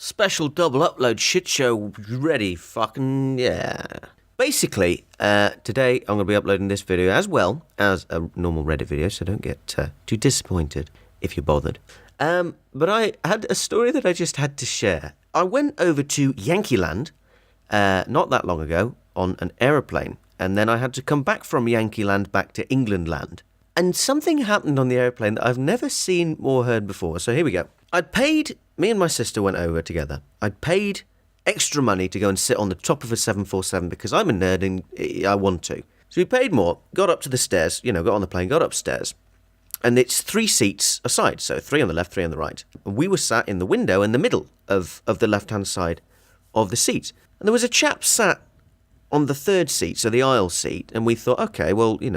Special double upload shit show ready. Fucking yeah. Basically, today I'm going to be uploading this video as well as a normal Reddit video, so don't get too disappointed if you're bothered. But I had a story that I just had to share. I went over to Yankee Land not that long ago on an aeroplane, and then I had to come back from Yankee Land back to England Land. And something happened on the aeroplane that I've never seen or heard before. So here we go. Me and my sister went over together. I'd paid extra money to go and sit on the top of a 747 because I'm a nerd and I want to. So we paid more, got up to the stairs, got on the plane, got upstairs. And it's 3 seats aside, so 3 on the left, 3 on the right. And we were sat in the window in the middle of the left-hand side of the seat. And there was a chap sat on the 3rd seat, so the aisle seat, and we thought, okay, well, it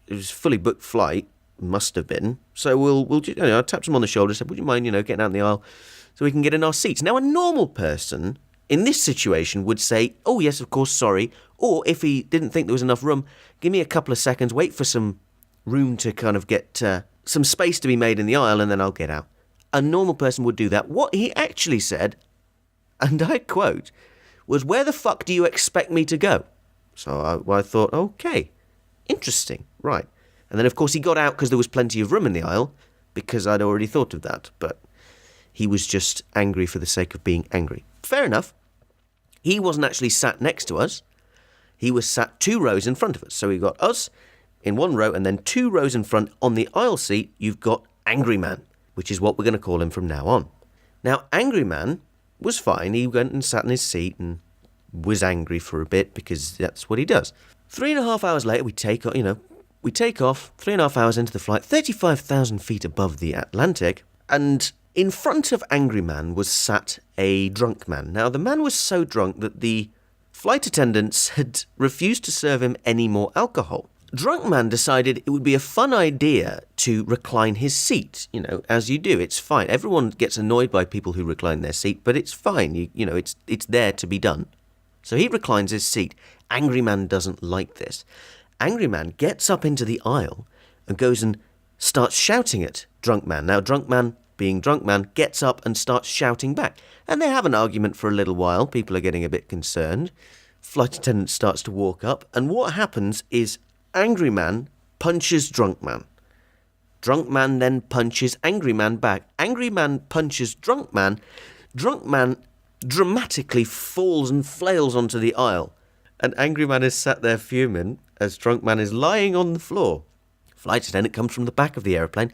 was a fully booked flight, must have been. So I tapped him on the shoulder, said, would you mind, getting out in the aisle so we can get in our seats? Now, a normal person in this situation would say, oh, yes, of course, sorry. Or if he didn't think there was enough room, give me a couple of seconds, wait for some room to kind of get some space to be made in the aisle, and then I'll get out. A normal person would do that. What he actually said, and I quote, was, where the fuck do you expect me to go? So I thought, okay, interesting, right. And then, of course, he got out because there was plenty of room in the aisle, because I'd already thought of that. But he was just angry for the sake of being angry. Fair enough. He wasn't actually sat next to us. He was sat 2 rows in front of us. So we got us in 1 row, and then 2 rows in front. On the aisle seat, you've got Angry Man, which is what we're going to call him from now on. Now, Angry Man was fine. He went and sat in his seat and was angry for a bit because that's what he does. 3.5 hours later, we take off, 3.5 hours into the flight, 35,000 feet above the Atlantic, and in front of Angry Man was sat a drunk man. Now, the man was so drunk that the flight attendants had refused to serve him any more alcohol. Drunk man decided it would be a fun idea to recline his seat. As you do, it's fine. Everyone gets annoyed by people who recline their seat, but it's fine. It's there to be done. So he reclines his seat. Angry Man doesn't like this. Angry Man gets up into the aisle and goes and starts shouting at Drunk Man. Now, Drunk Man, being Drunk Man, gets up and starts shouting back. And they have an argument for a little while. People are getting a bit concerned. Flight attendant starts to walk up. And what happens is Angry Man punches Drunk Man. Drunk Man then punches Angry Man back. Angry Man punches Drunk Man. Drunk Man dramatically falls and flails onto the aisle. And Angry Man is sat there fuming as Drunk Man is lying on the floor. Flight attendant comes from the back of the aeroplane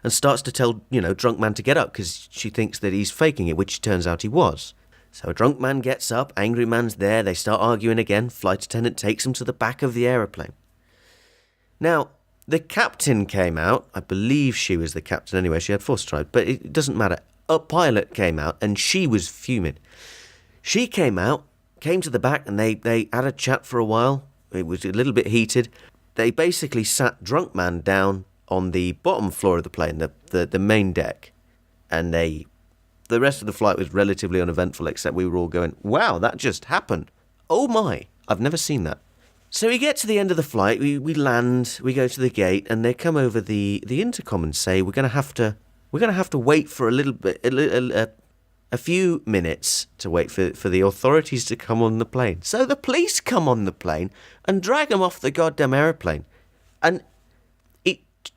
and starts to tell, Drunk Man to get up because she thinks that he's faking it, which turns out he was. So Drunk Man gets up, Angry Man's there, they start arguing again. Flight attendant takes him to the back of the aeroplane. Now, the captain came out. I believe she was the captain anyway. She had 4 stripes, but it doesn't matter. A pilot came out and she was fuming. She came out, came to the back, and they had a chat for a while. It was a little bit heated. They basically sat Drunk Man down on the bottom floor of the plane, the main deck. And the rest of the flight was relatively uneventful, except we were all going, wow, that just happened. Oh my, I've never seen that. So we get to the end of the flight, we land, we go to the gate, and they come over the intercom and say, we're going to have to wait for a little bit, a few minutes to wait for the authorities to come on the plane. So the police come on the plane and drag them off the goddamn aeroplane. And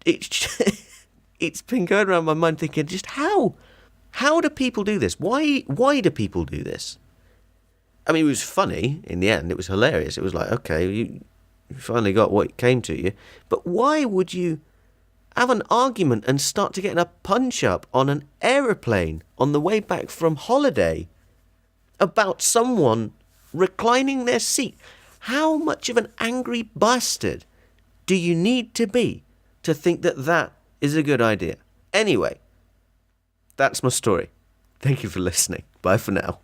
it's been going around my mind thinking, just how do people do this? Why do people do this? I mean, it was funny in the end. It was hilarious. It was like, okay, you finally got what came to you. But why would you have an argument and start to get in a punch-up on an aeroplane on the way back from holiday about someone reclining their seat? How much of an angry bastard do you need to be to think that is a good idea? Anyway, that's my story. Thank you for listening. Bye for now.